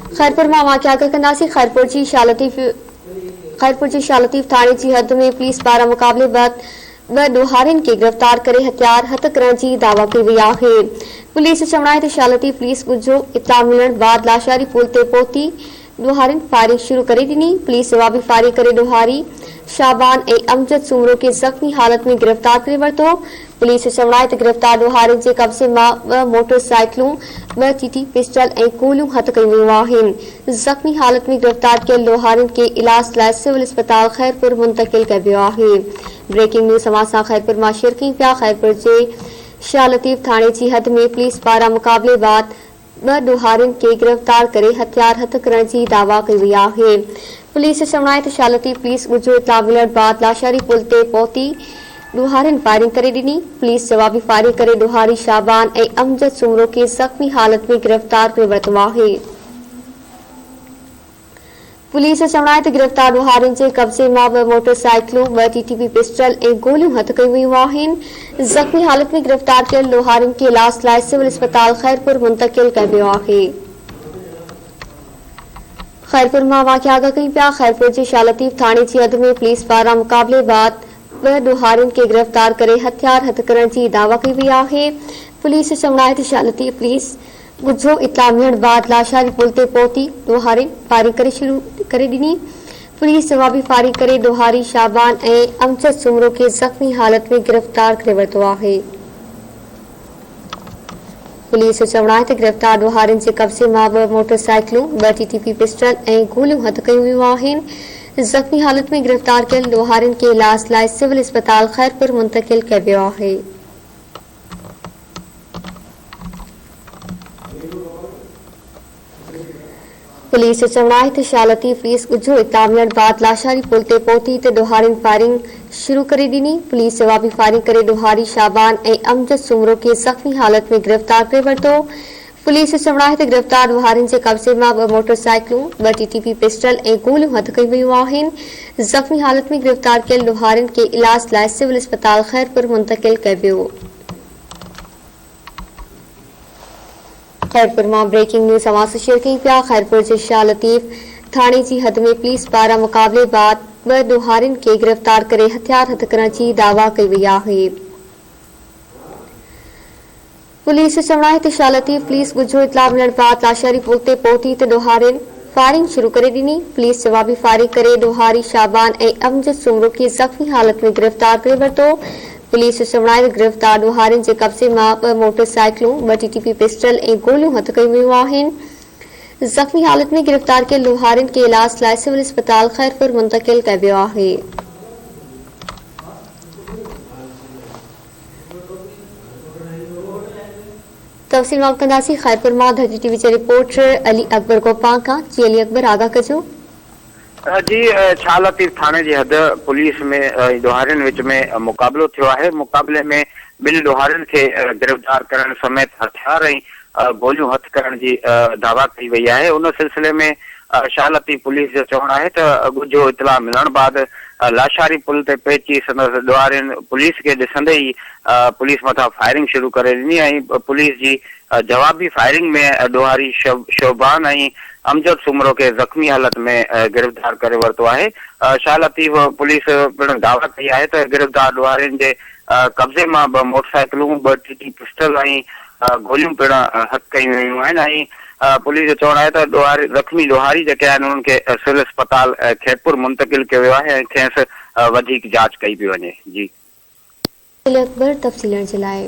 खैरपुर में वाक़िया कंदासीं। खैरपुर जी शालतीफ़ थाणे जी हद में पुलिस पारां मुक़ाबले ॿ ॾोहारियुनि खे गिरफ़्तार करे हथियार हथ करण जी दावा कई वई आहे। पुलिस चवण आहे त शालतीफ़ पुलिस ॻुझो इतला मिलण बाद लाशारी पुल ते पहुती ॾोहारियुनि फायरिंग शुरू करे ॾिनी। पुलिस जवाबी फायरिंग करे ॾोहारी शाबान ऐं अमजद सुमरो खे ज़ख़्मी हालत में गिरफ़्तार करे वरितो। पुलिस चवण आहे त गिरफ़्तार ॾोहारियुनि जे कब्ज़े मां 2 मोटरसाइकिलूं 2 TT पिस्टल ऐं गोलियूं हथ कयूं वियूं आहिनि। ज़ख़्मी हालत में गिरफ़्तार कयल ॾोहारियुनि खे इलाज लाइ सिविल अस्पताल खैरपुर मुंतक़िल कयो वियो आहे। ब्रेकिंग न्यूज़ समाचार खैरपुर मां शेयर कयूं पिया। खैरपुर जे शालतीफ़ थाणे जी हद में पुलिस पारां मुक़ाबले बाद 2 ॾोहारियुनि खे गिरफ़्तार करे हथियार हथ करण जी दावा कई वई आहे। पुलिस चवण आहे त शालतीफ़ पुलिस ॻुझो इतला मिलण बाद लाशारी पुल ते पहुती ॾोहारियुनि फायरिंग करे ॾिनी। पुलिस जवाबी फायरिंग करे ॾोहारी शाबान ऐं अमजद सुमरो खे ज़ख़्मी हालत में गिरफ़्तार करे वरितो आहे। पुलिस चवण आहे त गिरफ़्तार ॾोहारियुनि जे कब्ज़े मां 2 मोटरसाइकिलूं 2 TT पिस्टल ऐं गोलियूं हथ कयूं वियूं आहिनि। ज़ख़्मी हालत में गिरफ़्तार कयल ॾोहारियुनि खे इलाज लाइ सिविल अस्पताल खैरपुर मुंतक़िल कयो वियो आहे। खैरपुर मां वाक़िया कयूं पिया। खैरपुर जे शालतीफ़ थाणे जी हद में पुलिस पारां मुक़ाबले बाद 2 ॾोहारियुनि खे गिरफ़्तार करे हथियार हथ करण जी दावा कई वई आहे। पुलिस चवण आहे त शालतीफ़ पुलिस ॻुझो इतला मिलण बाद लाशारी पुल ते पहुती ॾोहारियुनि फायरिंग शुरू करे ॾिनी। पुलिस जवाबी फायरिंग करे ॾोहारी शाबान ऐं अमजद सुमरो खे ज़ख़्मी हालत में गिरफ़्तार करे वरितो आहे। पुलिस चवण आहे त गिरफ़्तार ॾोहारियुनि जे कब्ज़े मां 2 मोटरसाइकिलूं 2 TT पिस्टल ऐं गोलियूं हथ कयूं वियूं आहिनि। ज़ख़्मी हालत में गिरफ़्तार कयल ॾोहारियुनि खे इलाज लाइ सिविल अस्पताल खैरपुर मुंतक़िल कयो वियो आहे। पुलिस चवण आहे त शालतीफ़ पुलिस ॻुझो इतला मिलण बाद लाशारी पुल ते पहुती त ॾोहारियुनि फायरिंग शुरू करे ॾिनी। पुलिस जवाबी फायरिंग करे ॾोहारी शाबान ऐं अमजद सुमरो खे ज़ख़्मी हालत में गिरफ़्तार करे वरितो। पुलिस चवण आहे त गिरफ़्तार ॾोहारियुनि जे कब्ज़े मां 2 मोटरसाइकिलूं 2 TT पिस्टल ऐं गोलियूं हथ कयूं वियूं आहिनि। ज़ख़्मी हालत में गिरफ़्तार कयल ॾोहारियुनि खे इलाज लाइ सिविल अस्पताल खैरपुर मुंतक़िल कयो वियो। खैरपुर मां ब्रेकिंग न्यूज़ समाचार शेयर कयूं पिया। खैरपुर जे शालतीफ़ थाणे जी हद में पुलिस पारां मुक़ाबले बाद 2 ॾोहारियुनि खे गिरफ़्तार करे हथियार हथ करण जी दावा कई वई आहे। पुलिस चवण आहे त शालतीफ़ पुलिस ॻुझो इतला मिलण बाद लाशारी पुल ते पहुती त ॾोहारियुनि फायरिंग शुरू करे ॾिनी। पुलिस जवाबी फायरिंग करे ॾोहारी शाबान ऐं अमजद सुमरो खे ज़ख़्मी हालत में गिरफ़्तार करे वरितो। पुलिस चवण आहे त गिरफ़्तार ॾोहारियुनि जे कब्ज़े मां 2 मोटरसाइकिलूं 2 TT पिस्टल ऐं गोलियूं हथ कयूं वियूं आहिनि। ज़ख़्मी हालत में गिरफ़्तार कयल ॾोहारियुनि खे इलाज लाइ सिविल अस्पताल खैरपुर मुंतक़िल कयो वियो आहे। तफ़सील मालूम कंदासीं। खैरपुर मां धरती टीवी जे रिपोर्टर अली अकबर गोपां खां। जी अली अकबर, आगाह कजो। जी, शालतीफ़ थाणे जी हद पुलिस में ॾोहारियुनि विच में मुक़ाबलो थियो आहे। मुक़ाबले में 2 ॾोहारियुनि खे गिरफ़्तार करण समेत हथियार ऐं गोलियूं हथ करण जी दावा कई वई आहे। उन सिलसिले में शालतीफ़ पुलिस जो चवण आहे त ॻुझो इतला मिलण बाद लाशारी पुल ते पहुची संदसि ॾोहारियुनि पुलिस खे ॾिसंदे ई पुलिस मथां फायरिंग शुरू करे ॾिनी ऐं पुलिस जी जवाबी फायरिंग में ॾोहारी शोबान ऐं अमजद सुमरो के ज़ख़्मी हालत में गिरफ़्तार करे वरितो आहे। शालतीफ़ पुलिस पिणु दावा कई आहे त गिरफ़्तार ॾोहारियुनि जे कब्ज़े मां 2 मोटरसाइकिलूं 2 TT पिस्टल ऐं गोलियूं पिणु हथ कयूं वियूं आहिनि ऐं पुलिस जो चवणु आहे त ज़ख़्मी ॾोहारी जेके आहिनि उन्हनि खे सिविल अस्पताल खैरपुर मुंतक़िल कयो वियो आहे ऐं खेसि वधीक जांच कई पई वञे। जी अली अकबर, तफ़सीलनि जे लाइ।